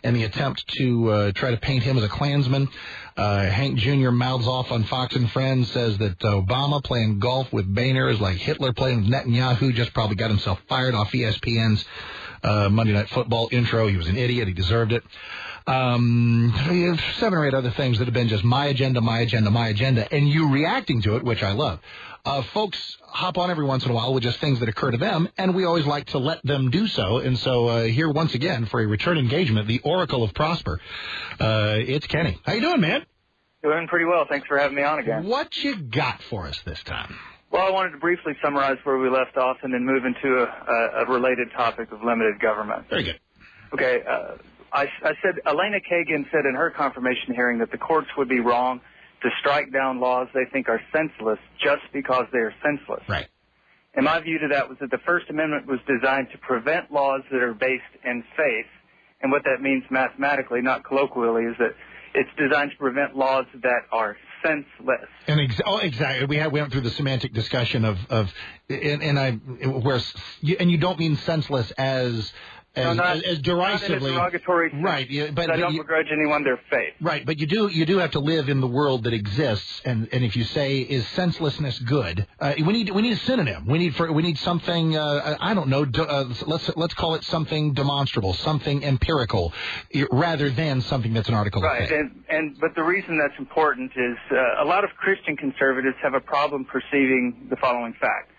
and the attempt to try to paint him as a Klansman. Hank Jr. mouths off on Fox and Friends, says that Obama playing golf with Boehner is like Hitler playing with Netanyahu, just probably got himself fired off ESPN's Monday Night Football intro. He was an idiot. He deserved it. 7 or 8 other things that have been just my agenda, and you reacting to it, which I love. Folks hop on every once in a while with just things that occur to them, and we always like to let them do so. And so here once again for a return engagement, the Oracle of Prosper, it's Kenny. How you doing, man? Doing pretty well. Thanks for having me on again. What you got for us this time? Well, I wanted to briefly summarize where we left off and then move into a related topic of limited government. Very good. Okay. I said Elena Kagan said in her confirmation hearing that the courts would be wrong to strike down laws they think are senseless just because they are senseless. Right. And my view to that was that the First Amendment was designed to prevent laws that are based in faith. And what that means mathematically, not colloquially, is that it's designed to prevent laws that are senseless. And exactly. We went through the semantic discussion of and you don't mean senseless as derisively, not in a derogatory sense. Right? Yeah, but I don't begrudge anyone their faith. Right, but you do have to live in the world that exists, and if you say is senselessness good, we need a synonym. We need something. I don't know. Let's call it something demonstrable, something empirical, rather than something that's an article of faith. Right, but the reason that's important is a lot of Christian conservatives have a problem perceiving the following fact: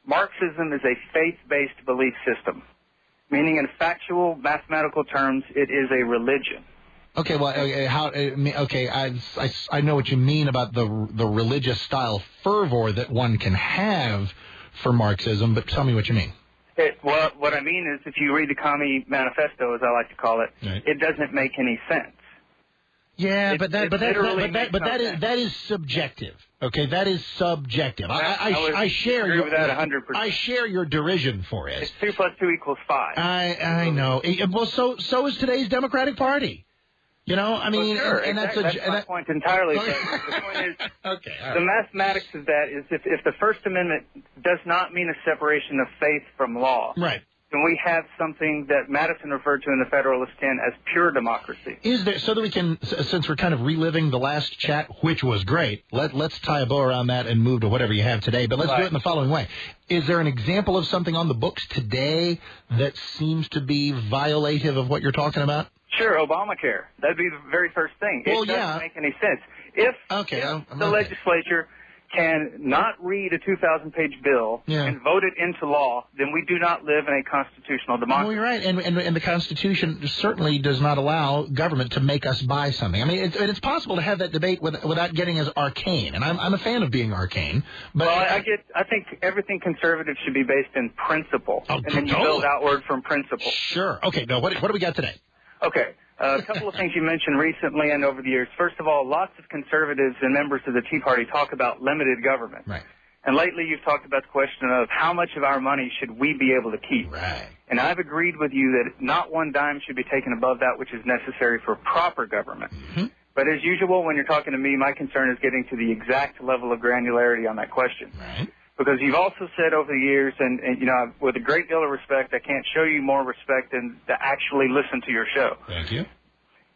Marxism is a faith-based belief system. Meaning in factual, mathematical terms, it is a religion. Okay, well, I know what you mean about the religious style fervor that one can have for Marxism, but tell me what you mean. What I mean is, if you read the Commie Manifesto, as I like to call it, right, it doesn't make any sense. Yeah, but that is subjective. Okay, that is subjective. I share agree with that 100%. I share your derision for it. It's 2 + 2 = 5. I know. Well, so is today's Democratic Party. You know, I mean, well, sure, and that's my point entirely. The point is, okay, the mathematics of that is if the First Amendment does not mean a separation of faith from law, right, then we have something that Madison referred to in the Federalist 10 as pure democracy. Is there, so that we can, since we're kind of reliving the last chat, which was great, let's tie a bow around that and move to whatever you have today, but let's do it in the following way. Is there an example of something on the books today that seems to be violative of what you're talking about? Sure, Obamacare. That'd be the very first thing. It doesn't make any sense. If the legislature can not read a 2,000-page bill and vote it into law, then we do not live in a constitutional democracy. Well, you're right, and the Constitution certainly does not allow government to make us buy something. I mean, it's possible to have that debate without getting as arcane, and I'm a fan of being arcane. But I think everything conservative should be based in principle, and then you build outward from principle. Sure. Okay. Now, what do we got today? Okay. A couple of things you mentioned recently and over the years. First of all, lots of conservatives and members of the Tea Party talk about limited government. Right. And lately you've talked about the question of how much of our money should we be able to keep. Right. And I've agreed with you that not one dime should be taken above that which is necessary for proper government. Mm-hmm. But as usual, when you're talking to me, my concern is getting to the exact level of granularity on that question. Right. Because you've also said over the years, and you know, with a great deal of respect, I can't show you more respect than to actually listen to your show. Thank you.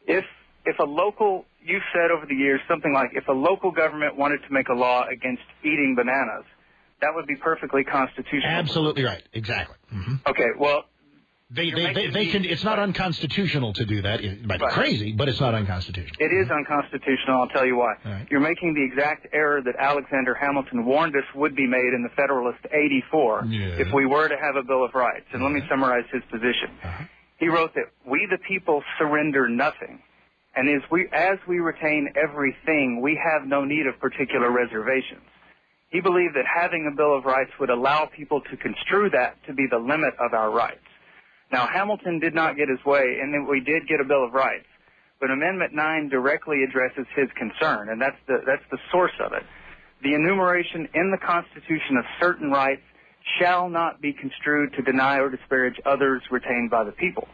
You've said over the years something like, if a local government wanted to make a law against eating bananas, that would be perfectly constitutional. Absolutely right. Exactly. Mm-hmm. Okay, well, they can. It's not unconstitutional to do that. It might be crazy, but it's not unconstitutional. It is unconstitutional. I'll tell you why. Right. You're making the exact error that Alexander Hamilton warned us would be made in the Federalist 84 if we were to have a Bill of Rights. And let me summarize his position. He wrote that we the people surrender nothing, and as we retain everything, we have no need of particular reservations. He believed that having a Bill of Rights would allow people to construe that to be the limit of our rights. Now, Hamilton did not get his way, and then we did get a Bill of Rights, but Amendment 9 directly addresses his concern, and that's the source of it. The enumeration in the Constitution of certain rights shall not be construed to deny or disparage others retained by the people.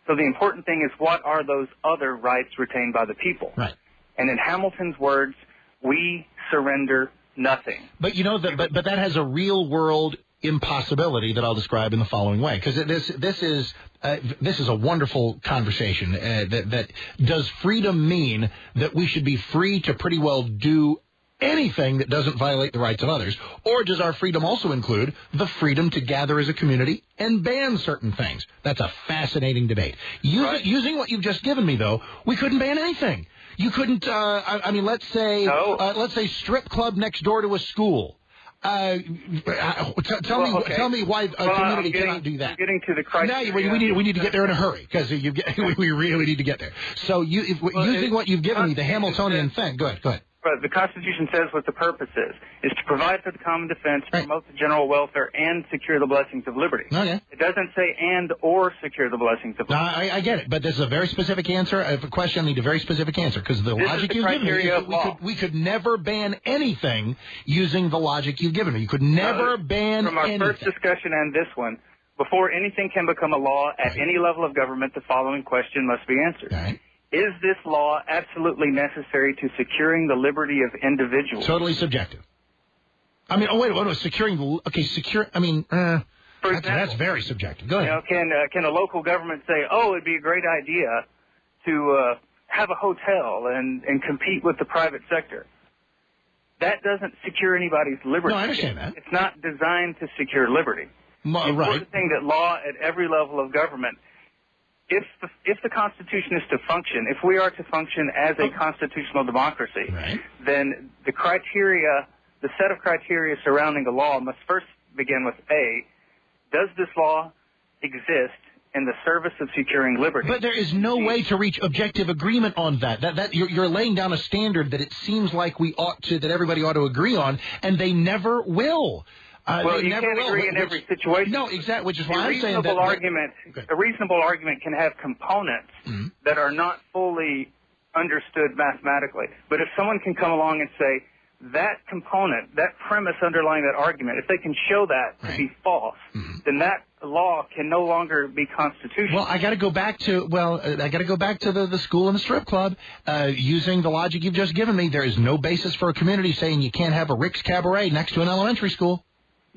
So the important thing is, what are those other rights retained by the people? Right. And in Hamilton's words, we surrender nothing. But you know, but that has a real world impossibility that I'll describe in the following way, because this is a wonderful conversation. That does freedom mean that we should be free to pretty well do anything that doesn't violate the rights of others, or does our freedom also include the freedom to gather as a community and ban certain things? That's a fascinating debate. Using what you've just given me, though, we couldn't ban anything. You couldn't. I mean, let's say strip club next door to a school. Tell me why a community cannot do that. I'm getting to the criteria. No, we need to get there in a hurry, because we really need to get there. So using what you've given me, the Hamiltonian thing. Go ahead. The Constitution says what the purpose is to provide for the common defense, promote the general welfare, and secure the blessings of liberty. Okay. It doesn't say and or secure the blessings of liberty. I get it, but this is a very specific answer. I have a question. I need a very specific answer, because the logic you've given me is that we could never ban anything using the logic you've given me. You could never ban anything. From our first discussion and this one, before anything can become a law at any level of government, the following question must be answered. Right. Is this law absolutely necessary to securing the liberty of individuals? Totally subjective. I mean, wait, securing the... Okay, secure... I mean, for example, that's very subjective. Go ahead. Can a local government say, it'd be a great idea to have a hotel and compete with the private sector? That doesn't secure anybody's liberty. No, I understand that. It's not designed to secure liberty. The important thing that law at every level of government... If the Constitution is to function, if we are to function as a constitutional democracy, then the set of criteria surrounding the law must first begin with A, does this law exist in the service of securing liberty? But there is no way to reach objective agreement on that. That you're laying down a standard that it seems like that everybody ought to agree on, and they never will. You can't agree in every situation. No, exactly, which is why I'm saying that... A reasonable argument can have components that are not fully understood mathematically. But if someone can come along and say, that component, that premise underlying that argument, if they can show that to be false, then that law can no longer be constitutional. Well, I got to go back to the school and the strip club. Using the logic you've just given me, there is no basis for a community saying you can't have a Rick's Cabaret next to an elementary school.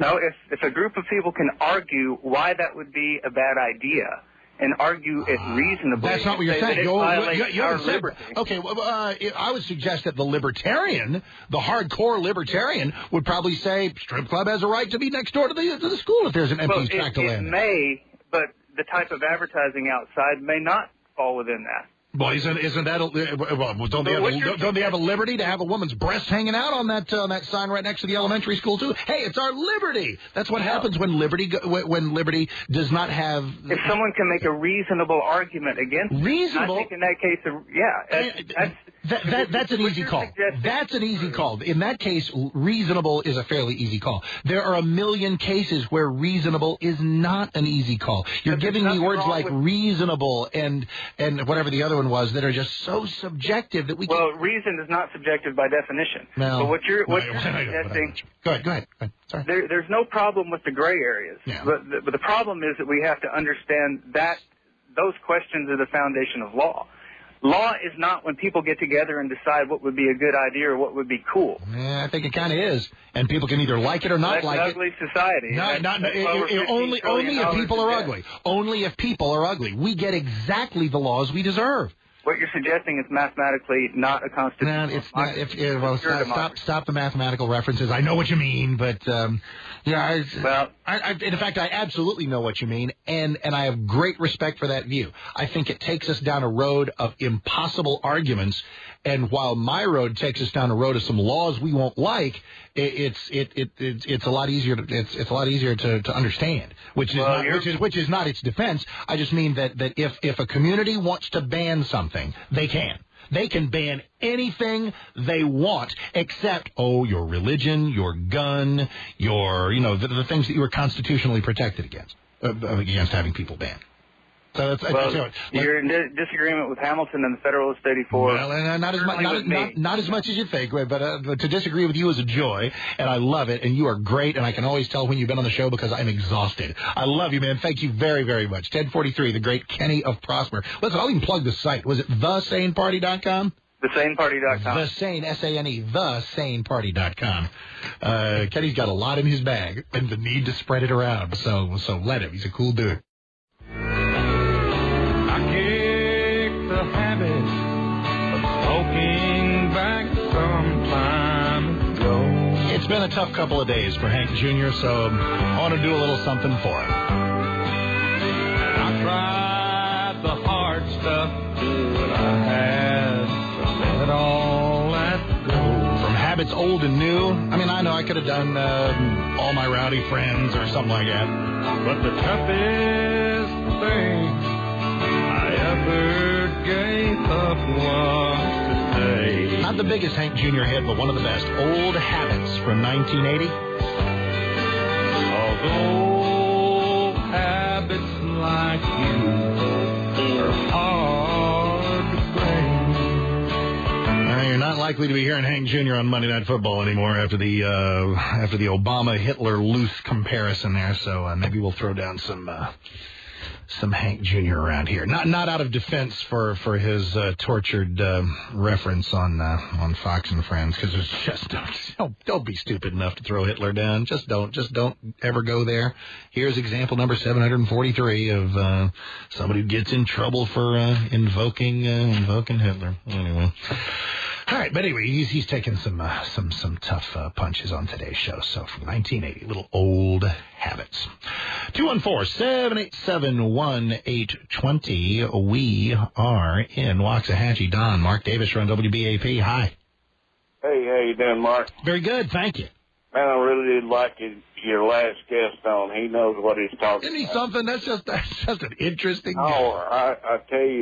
No, if a group of people can argue why that would be a bad idea and argue it reasonably... That's not what you're saying. Our liberty. Okay, I would suggest that the libertarian, the hardcore libertarian, would probably say strip club has a right to be next door to the school if there's an empty tract of land. It may, but the type of advertising outside may not fall within that. Well, isn't that don't they have a liberty to have a woman's breast hanging out on that sign right next to the elementary school too? Hey, it's our liberty. That's what happens when liberty does not have. If someone can make a reasonable argument against reasonable, I think in that case, that's an easy call. That's an easy call. In that case, reasonable is a fairly easy call. There are a million cases where reasonable is not an easy call. You're giving me words like reasonable and whatever the other one was that are just so subjective that we can't... Well, reason is not subjective by definition. No. But what you're suggesting... Go ahead. Sorry. There's no problem with the gray areas. Yeah. But the problem is that we have to understand that those questions are the foundation of law. Law is not when people get together and decide what would be a good idea or what would be cool. Yeah, I think it kind of is. And people can either like it or not like it. That's an ugly society. Only if people are ugly. Only if people are ugly. We get exactly the laws we deserve. What you're suggesting is mathematically not a constitutional. No, it's not. Stop the mathematical references. I know what you mean, but in fact, I absolutely know what you mean, and I have great respect for that view. I think it takes us down a road of impossible arguments, and while my road takes us down a road of some laws we won't like, it's a lot easier. It's a lot easier to understand, which is not its defense. I just mean that if a community wants to ban something, they can. They can ban anything they want except, your religion, your gun, the things that you are constitutionally protected against having people banned. So you're in disagreement with Hamilton and the Federalist 84. Well, not as much as you think, but to disagree with you is a joy, and I love it, and you are great, and I can always tell when you've been on the show because I'm exhausted. I love you, man. Thank you very, very much. 1043, the great Kenny of Prosper. Listen, I'll even plug the site. Was it thesaneparty.com? TheSaneParty.com. The Sane, S-A-N-E, TheSaneParty.com. Kenny's got a lot in his bag and the need to spread it around, so let him. He's a cool dude. I kicked the habit of smoking back some time ago. It's been a tough couple of days for Hank Jr., so I want to do a little something for him. And I tried the hard stuff, but I had to let all that go. From habits old and new, I mean, I know I could have done All My Rowdy Friends or something like that. But the toughest thing I ever gave up was to say. Not the biggest Hank Jr. hit, but one of the best. Old Habits from 1980. Although habits like you are hard to break. You're not likely to be hearing Hank Jr. on Monday Night Football anymore after the Obama-Hitler loose comparison there. So maybe we'll throw down some Hank Jr. around here. Not out of defense for his tortured reference on Fox and Friends, because it's just don't be stupid enough to throw Hitler down. Just don't ever go there. Here's example number 743 of somebody who gets in trouble for invoking Hitler. Anyway. All right, but anyway, he's taking some tough punches on today's show. So from 1980, little Old Habits. 214-787-1820. We are in Waxahachie. Don, Mark Davis on WBAP. Hi. Hey, how you doing, Mark? Very good, thank you. Man, I really did like your last guest on. He knows what he's talking about. Isn't he something? That's just an interesting guy. Oh, I tell you.